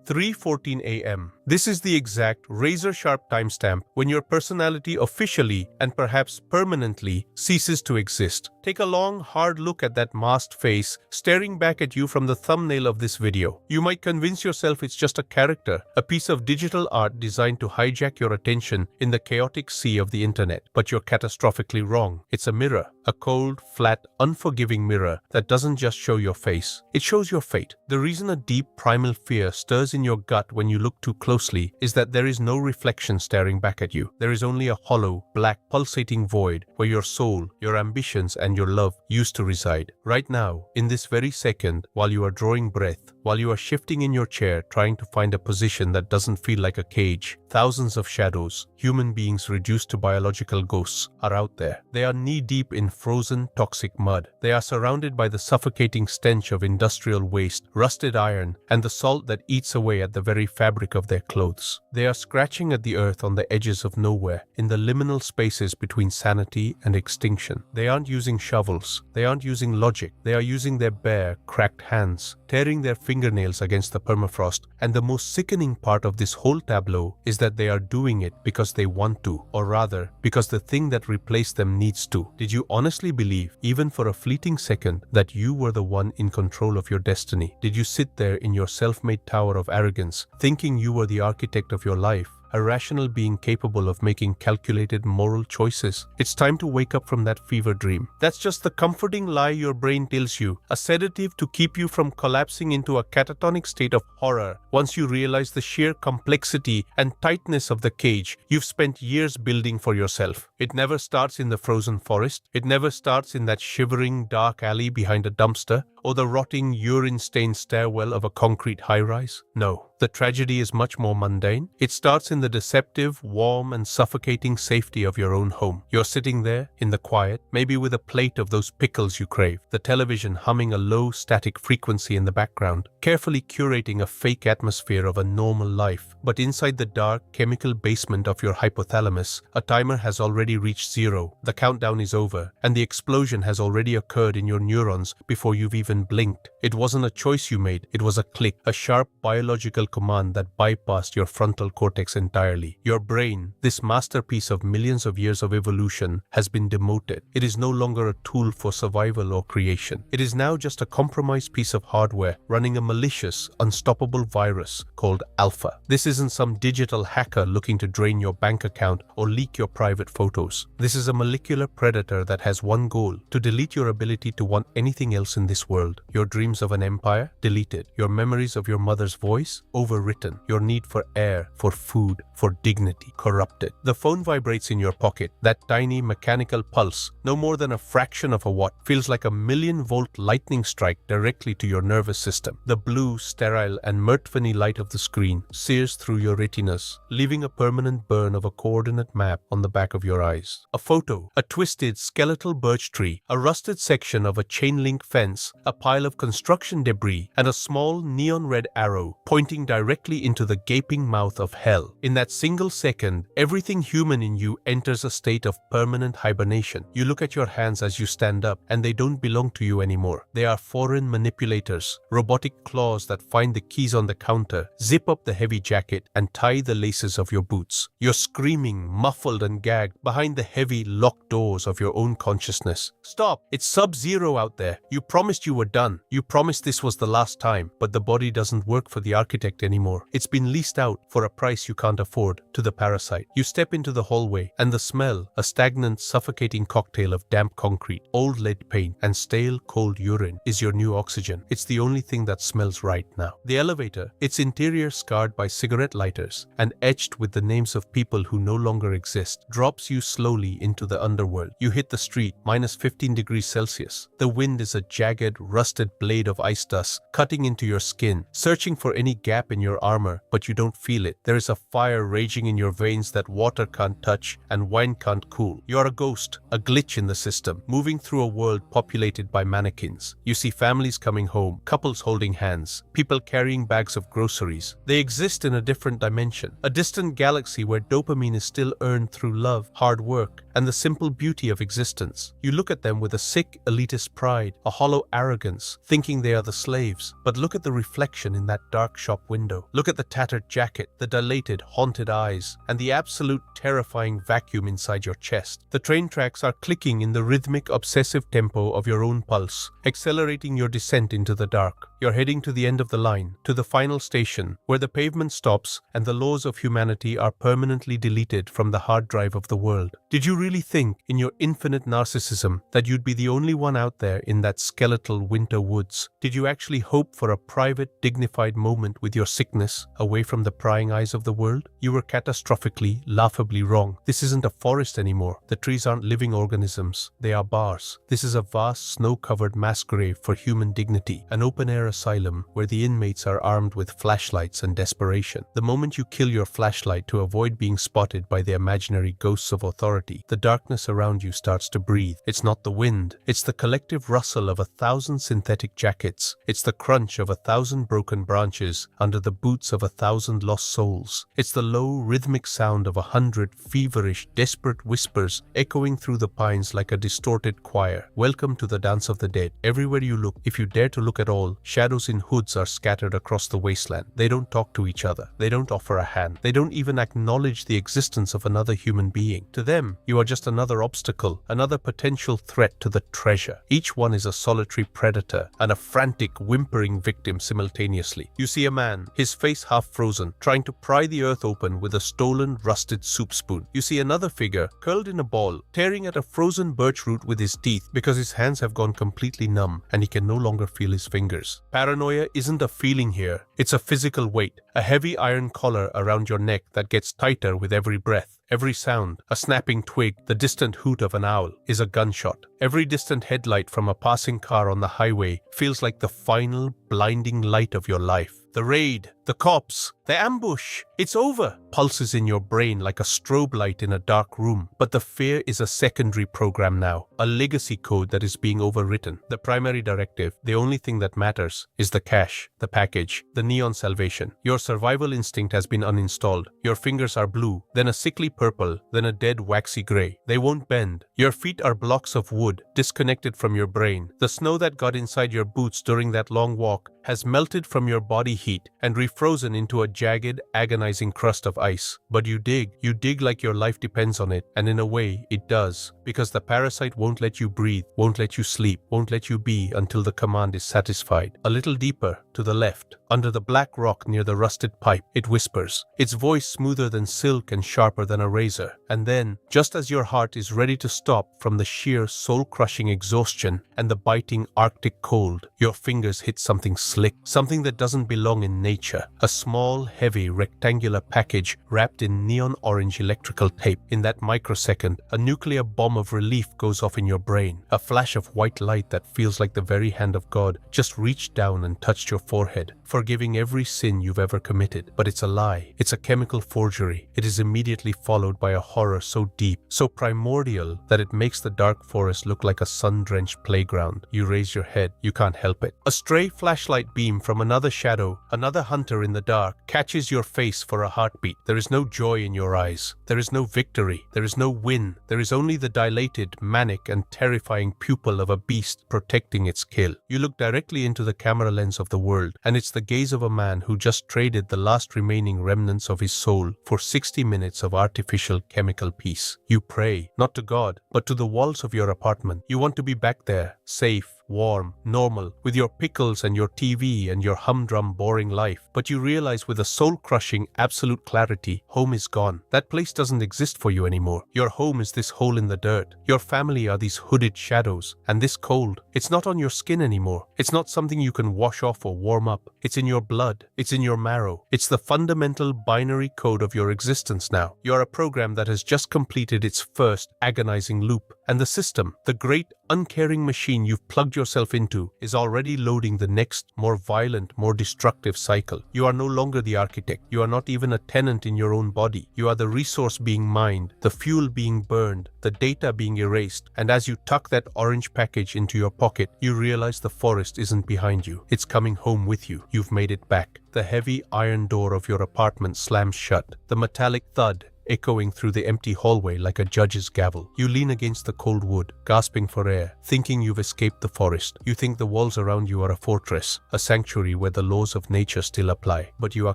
3:14 a.m. This is the exact razor-sharp timestamp when your personality officially and perhaps permanently ceases to exist. Take a long, hard look at that masked face staring back at you from the thumbnail of this video. You might convince yourself it's just a character, a piece of digital art designed to hijack your attention in the chaotic sea of the internet. But you're catastrophically wrong. It's a mirror, a cold, flat, unforgiving mirror that doesn't just show your face. It shows your fate. The reason a deep primal fear stirs in your gut when you look too closely is that there is no reflection staring back at you. There is only a hollow, black, pulsating void where your soul, your ambitions, and your love used to reside. Right now, in this very second, while you are drawing breath, while you are shifting in your chair trying to find a position that doesn't feel like a cage, thousands of shadows, human beings reduced to biological ghosts, are out there. They are knee-deep in frozen, toxic mud. They are surrounded by the suffocating stench of industrial waste, rusted iron, and the salt that eats away at the very fabric of their clothes. They are scratching at the earth on the edges of nowhere, in the liminal spaces between sanity and extinction. They aren't using shovels. They aren't using logic. They are using their bare, cracked hands, tearing their fingernails against the permafrost. And the most sickening part of this whole tableau is that they are doing it because they want to, or rather, because the thing that replaced them needs to. Did you honestly believe, even for a fleeting second, that you were the one in control of your destiny? Did you sit there in your self-made tower of arrogance, thinking you were the architect of your life, a rational being capable of making calculated moral choices? It's time to wake up from that fever dream. That's just the comforting lie your brain tells you, a sedative to keep you from collapsing into a catatonic state of horror once you realize the sheer complexity and tightness of the cage you've spent years building for yourself. It never starts in the frozen forest. It never starts in that shivering dark alley behind a dumpster or the rotting urine-stained stairwell of a concrete high-rise. No. The tragedy is much more mundane. It starts in the deceptive, warm, and suffocating safety of your own home. You're sitting there, in the quiet, maybe with a plate of those pickles you crave, the television humming a low, static frequency in the background, carefully curating a fake atmosphere of a normal life. But inside the dark, chemical basement of your hypothalamus, a timer has already reached zero, the countdown is over, and the explosion has already occurred in your neurons before you've even blinked. It wasn't a choice you made, it was a click, a sharp biological command that bypassed your frontal cortex entirely. Your brain, this masterpiece of millions of years of evolution, has been demoted. It is no longer a tool for survival or creation. It is now just a compromised piece of hardware running a malicious, unstoppable virus called Alpha. This isn't some digital hacker looking to drain your bank account or leak your private photos. This is a molecular predator that has one goal: to delete your ability to want anything else in this world. Your dreams of an empire, deleted. Your memories of your mother's voice, overwritten. Your need for air, for food, for dignity, corrupted. The phone vibrates in your pocket. That tiny mechanical pulse, no more than a fraction of a watt, feels like a 1,000,000-volt lightning strike directly to your nervous system. The blue, sterile, and murtvany light of the screen sears through your retinas, leaving a permanent burn of a coordinate map on the back of your eyes. A photo, a twisted, skeletal birch tree, a rusted section of a chain-link fence, a pile of construction debris, and a small neon-red arrow pointing directly into the gaping mouth of hell. In that single second, everything human in you enters a state of permanent hibernation. You look at your hands as you stand up, and they don't belong to you anymore. They are foreign manipulators, robotic claws that find the keys on the counter, zip up the heavy jacket, and tie the laces of your boots. You're screaming, muffled and gagged, behind the heavy, locked doors of your own consciousness. Stop! It's sub-zero out there. You promised you were done. You promised this was the last time, but the body doesn't work for the architect anymore. It's been leased out for a price you can't afford to the parasite. You step into the hallway, and the smell, a stagnant, suffocating cocktail of damp concrete, old lead paint, and stale, cold urine, is your new oxygen. It's the only thing that smells right now. The elevator, its interior scarred by cigarette lighters and etched with the names of people who no longer exist, drops you slowly into the underworld. You hit the street, minus 15 degrees Celsius. The wind is a jagged, rusted blade of ice dust cutting into your skin, searching for any gap in your armor, but you don't feel it. There is a fire raging in your veins that water can't touch and wine can't cool. You're a ghost, a glitch in the system, moving through a world populated by mannequins. You see families coming home, couples holding hands, people carrying bags of groceries. They exist in a different dimension, a distant galaxy where dopamine is still earned through love, hard work, and the simple beauty of existence. You look at them with a sick, elitist pride, a hollow arrogance, thinking they are the slaves. But look at the reflection in that dark shop window. Look at the tattered jacket, the dilated, haunted eyes, and the absolute terrifying vacuum inside your chest. The train tracks are clicking in the rhythmic, obsessive tempo of your own pulse, accelerating your descent into the dark. You're heading to the end of the line, to the final station, where the pavement stops and the laws of humanity are permanently deleted from the hard drive of the world. Did you really think, in your infinite narcissism, that you'd be the only one out there in that skeletal winter woods? Did you actually hope for a private, dignified moment with your sickness, away from the prying eyes of the world? You were catastrophically, laughably wrong. This isn't a forest anymore. The trees aren't living organisms. They are bars. This is a vast, snow-covered mass grave for human dignity, an open-air asylum where the inmates are armed with flashlights and desperation. The moment you kill your flashlight to avoid being spotted by the imaginary ghosts of authority, the darkness around you starts to breathe. It's not the wind. It's the collective rustle of 1,000 synthetic jackets. It's the crunch of 1,000 broken branches under the boots of 1,000 lost souls. It's the low, rhythmic sound of 100 feverish, desperate whispers echoing through the pines like a distorted choir. Welcome to the dance of the dead. Everywhere you look, if you dare to look at all, shadows in hoods are scattered across the wasteland. They don't talk to each other. They don't offer a hand. They don't even acknowledge the existence of another human being. To them, you are just another obstacle, another potential threat to the treasure. Each one is a solitary predator and a frantic, whimpering victim simultaneously. You see a man, his face half frozen, trying to pry the earth open with a stolen, rusted soup spoon. You see another figure, curled in a ball, tearing at a frozen birch root with his teeth because his hands have gone completely numb and he can no longer feel his fingers. Paranoia isn't a feeling here, it's a physical weight, a heavy iron collar around your neck that gets tighter with every breath. Every sound, a snapping twig, the distant hoot of an owl, is a gunshot. Every distant headlight from a passing car on the highway feels like the final, blinding light of your life. The raid, the cops, the ambush, it's over, pulses in your brain like a strobe light in a dark room. But the fear is a secondary program now, a legacy code that is being overwritten. The primary directive, the only thing that matters, is the cash, the package, the neon salvation. Your survival instinct has been uninstalled. Your fingers are blue, then a sickly purple, then a dead waxy gray. They won't bend. Your feet are blocks of wood, disconnected from your brain. The snow that got inside your boots during that long walk has melted from your body heat and refrozen into a jagged, agonizing crust of ice. But you dig like your life depends on it, and in a way, it does, because the parasite won't let you breathe, won't let you sleep, won't let you be until the command is satisfied. A little deeper, to the left, under the black rock near the rusted pipe, it whispers, its voice smoother than silk and sharper than a razor. And then, just as your heart is ready to stop from the sheer soul-crushing exhaustion and the biting Arctic cold, your fingers hit something slick, something that doesn't belong in nature. A small, heavy, rectangular package wrapped in neon orange electrical tape. In that microsecond, a nuclear bomb of relief goes off in your brain. A flash of white light that feels like the very hand of God just reached down and touched your forehead, forgiving every sin you've ever committed. But it's a lie. It's a chemical forgery. It is immediately followed by a horror so deep, so primordial, that it makes the dark forest look like a sun-drenched playground. You raise your head. You can't help it. A stray flashlight beam from another shadow, another hunter in the dark, catches your face for a heartbeat. There is no joy in your eyes. There is no victory. There is no win. There is only the dilated, manic, and terrifying pupil of a beast protecting its kill. You look directly into the camera lens of the world, and it's the gaze of a man who just traded the last remaining remnants of his soul for 60 minutes of artificial chemical peace. You pray, not to God, but to the walls of your apartment. You want to be back there, safe, warm, normal, with your pickles and your TV and your humdrum boring life. But you realize with a soul-crushing absolute clarity, home is gone. That place doesn't exist for you anymore. Your home is this hole in the dirt. Your family are these hooded shadows. And this cold, it's not on your skin anymore. It's not something you can wash off or warm up. It's in your blood. It's in your marrow. It's the fundamental binary code of your existence now. You're a program that has just completed its first agonizing loop. And the system, the great uncaring machine you've plugged yourself into, is already loading the next, more violent, more destructive cycle. You are no longer the architect. You are not even a tenant in your own body. You are the resource being mined, the fuel being burned, the data being erased. And as you tuck that orange package into your pocket, you realize the forest isn't behind you. It's coming home with you. You've made it back. The heavy iron door of your apartment slams shut. The metallic thud echoing through the empty hallway like a judge's gavel. You lean against the cold wood, gasping for air, thinking you've escaped the forest. You think the walls around you are a fortress, a sanctuary where the laws of nature still apply. But you are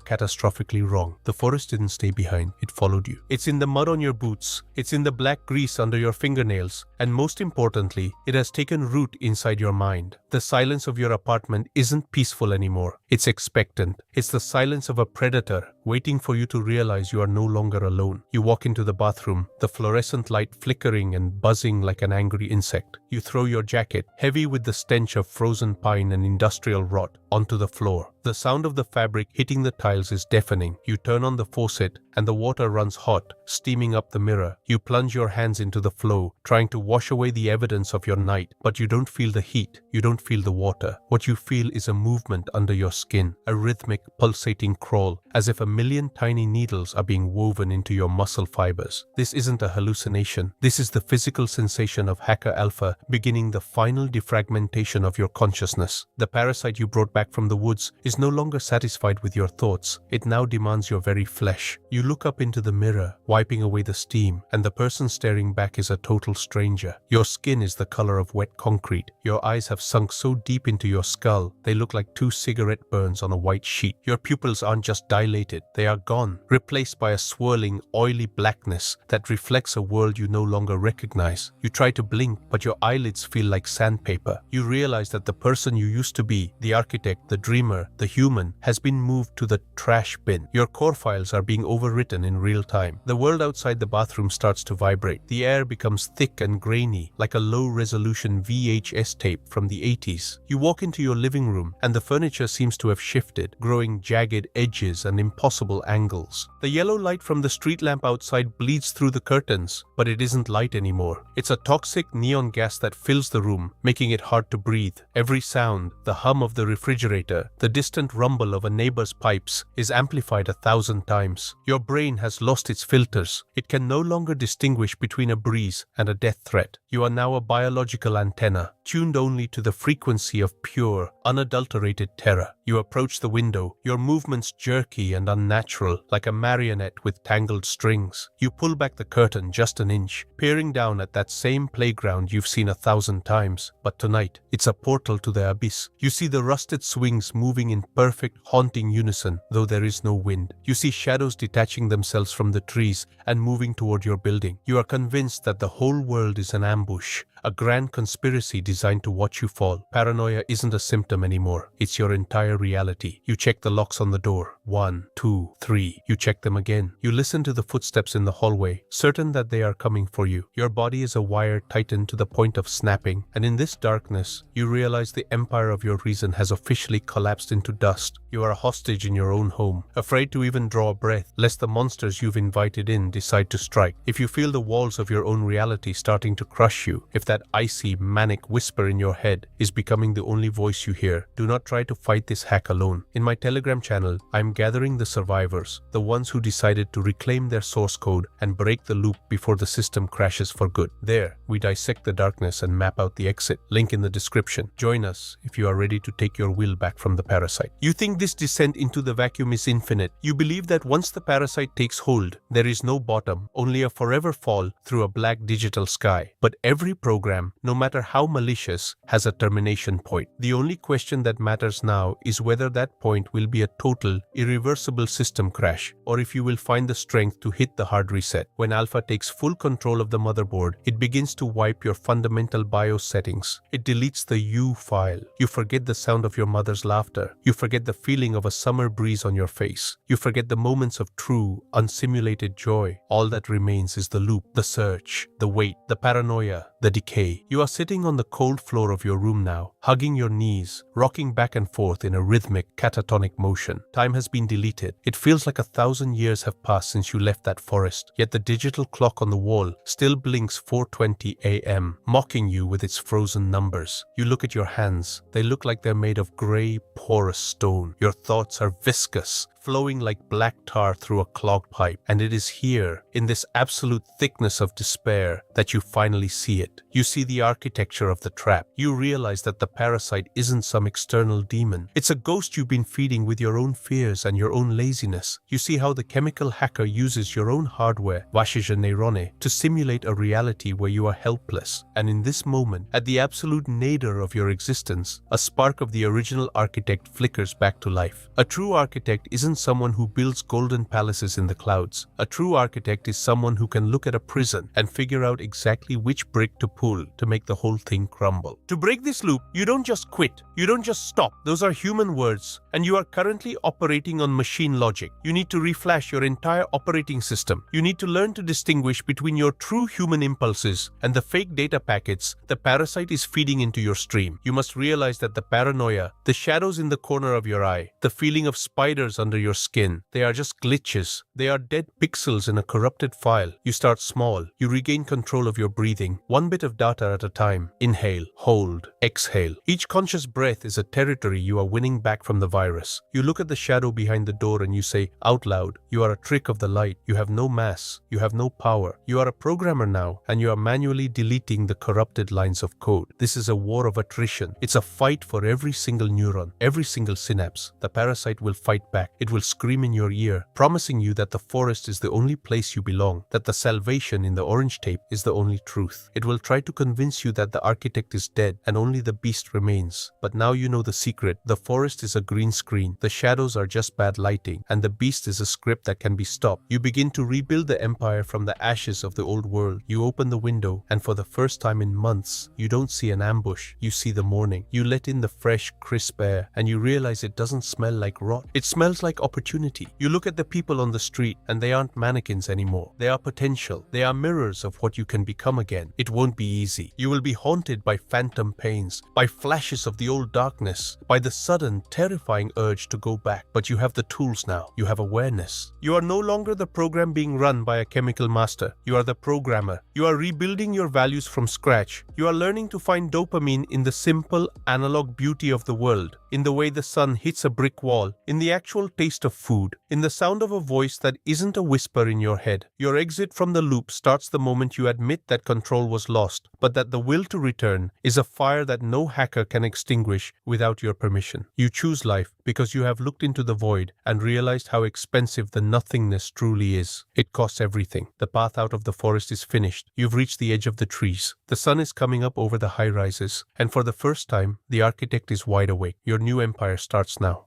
catastrophically wrong. The forest didn't stay behind, it followed you. It's in the mud on your boots, it's in the black grease under your fingernails, and most importantly, it has taken root inside your mind. The silence of your apartment isn't peaceful anymore. It's expectant. It's the silence of a predator waiting for you to realize you are no longer alone. You walk into the bathroom, the fluorescent light flickering and buzzing like an angry insect. You throw your jacket, heavy with the stench of frozen pine and industrial rot, onto the floor. The sound of the fabric hitting the tiles is deafening. You turn on the faucet and the water runs hot, steaming up the mirror. You plunge your hands into the flow, trying to wash away the evidence of your night, but you don't feel the heat. You don't feel the water. What you feel is a movement under your skin, a rhythmic, pulsating crawl, as if a million tiny needles are being woven into your muscle fibers. This isn't a hallucination. This is the physical sensation of Hacker Alpha beginning the final defragmentation of your consciousness. The parasite you brought back from the woods is no longer satisfied with your thoughts. It now demands your very flesh. You look up into the mirror, wiping away the steam, and the person staring back is a total stranger. Your skin is the color of wet concrete. Your eyes have sunk so deep into your skull, they look like 2 cigarette burns on a white sheet. Your pupils aren't just dilated, they are gone, replaced by a swirling, oily blackness that reflects a world you no longer recognize. You try to blink, but your eyelids feel like sandpaper. You realize that the person you used to be, the architect, the dreamer, the human, has been moved to the trash bin. Your core files are being overwritten in real time. The world outside the bathroom starts to vibrate. The air becomes thick and grainy, like a low-resolution VHS tape from the 80s. You walk into your living room, and the furniture seems to have shifted, growing jagged edges and impossible angles. The yellow light from the street lamp outside bleeds through the curtains, but it isn't light anymore. It's a toxic neon gas that fills the room, making it hard to breathe. Every sound, the hum of the refrigerator, the distant rumble of a neighbor's pipes, is amplified 1,000 times. Your brain has lost its filters. It can no longer distinguish between a breeze and a death threat. You are now a biological antenna, tuned only to the frequency of pure, unadulterated terror. You approach the window, your movements jerky and unnatural, like a marionette with tangled strings. You pull back the curtain just an inch, peering down at that same playground you've seen 1,000 times. But tonight, it's a portal to the abyss. You see the rusted swings moving in perfect, haunting unison, though there is no wind. You see shadows detaching themselves from the trees and moving toward your building. You are convinced that the whole world is an ambush, a grand conspiracy designed to watch you fall. Paranoia isn't a symptom anymore. It's your entire reality. You check the locks on the door. 1, 2, 3. You check them again. You listen to the footsteps in the hallway, certain that they are coming for you. Your body is a wire tightened to the point of snapping, and in this darkness, you realize the empire of your reason has officially collapsed into dust. You are a hostage in your own home, afraid to even draw a breath, lest the monsters you've invited in decide to strike. If you feel the walls of your own reality starting to crush you, if that icy, manic whisper in your head is becoming the only voice you hear, do not try to fight this hack alone. In my Telegram channel, I'm gathering the survivors, the ones who decided to reclaim their source code and break the loop before the system crashes for good. There, we dissect the darkness and map out the exit. Link in the description. Join us if you are ready to take your will back from the parasite. You think this descent into the vacuum is infinite. You believe that once the parasite takes hold, there is no bottom, only a forever fall through a black digital sky. But every program, no matter how malicious, has a termination point. The only question that matters now is whether that point will be a total, irreversible system crash, or if you will find the strength to hit the hard reset. When Alpha takes full control of the motherboard, it begins to wipe your fundamental BIOS settings. It deletes the U file. You forget the sound of your mother's laughter. You forget the feeling of a summer breeze on your face. You forget the moments of true, unsimulated joy. All that remains is the loop, the search, the wait, the paranoia, the decay. You are sitting on the cold floor of your room now, hugging your knees, rocking back and forth in a rhythmic, catatonic motion. Time has been deleted. It feels like 1,000 years have passed since you left that forest, yet the digital clock on the wall still blinks 4:20 a.m., mocking you with its frozen numbers. You look at your hands. They look like they're made of gray, porous stone. Your thoughts are viscous, flowing like black tar through a clogged pipe. And it is here, in this absolute thickness of despair, that you finally see it. You see the architecture of the trap. You realize that the parasite isn't some external demon. It's a ghost you've been feeding with your own fears and your own laziness. You see how the chemical hacker uses your own hardware, washische Neurone, to simulate a reality where you are helpless. And in this moment, at the absolute nadir of your existence, a spark of the original architect flickers back to life. A true architect isn't someone who builds golden palaces in the clouds. A true architect is someone who can look at a prison and figure out exactly which brick to pull to make the whole thing crumble. To break this loop, you don't just quit. You don't just stop. Those are human words, and you are currently operating on machine logic. You need to reflash your entire operating system. You need to learn to distinguish between your true human impulses and the fake data packets the parasite is feeding into your stream. You must realize that the paranoia, the shadows in the corner of your eye, the feeling of spiders under your skin, they are just glitches. They are dead pixels in a corrupted file. You start small. You regain control of your breathing, one bit of data at a time. Inhale, hold, exhale. Each conscious breath is a territory you are winning back from the virus. You look at the shadow behind the door and you say out loud, you are a trick of the light. You have no mass. You have no power. You are a programmer now, and you are manually deleting the corrupted lines of code. This is a war of attrition. It's a fight for every single neuron, every single synapse. The parasite will fight back. It will scream in your ear, promising you that the forest is the only place you belong, that the salvation in the orange tape is the only truth. It will try to convince you that the architect is dead and only the beast remains. But now you know the secret. The forest is a green screen. The shadows are just bad lighting, and the beast is a script that can be stopped. You begin to rebuild the empire from the ashes of the old world. You open the window, and for the first time in months, you don't see an ambush. You see the morning. You let in the fresh, crisp air, and you realize it doesn't smell like rot. It smells like opportunity. You look at the people on the street, and they aren't mannequins anymore. They are potential. They are mirrors of what you can become again. It won't be easy. You will be haunted by phantom pains, by flashes of the old darkness, by the sudden, terrifying urge to go back. But you have the tools now. You have awareness. You are no longer the program being run by a chemical master. You are the programmer. You are rebuilding your values from scratch. You are learning to find dopamine in the simple, analog beauty of the world, in the way the sun hits a brick wall, in the actual taste of food, in the sound of a voice that isn't a whisper in your head. Your exit from the loop starts the moment you admit that control was lost, but that the will to return is a fire that no hacker can extinguish without your permission. You choose life because you have looked into the void and realized how expensive the nothingness truly is. It costs everything. The path out of the forest is finished. You've reached the edge of the trees. The sun is coming up over the high rises, and for the first time, the architect is wide awake. Your new empire starts now.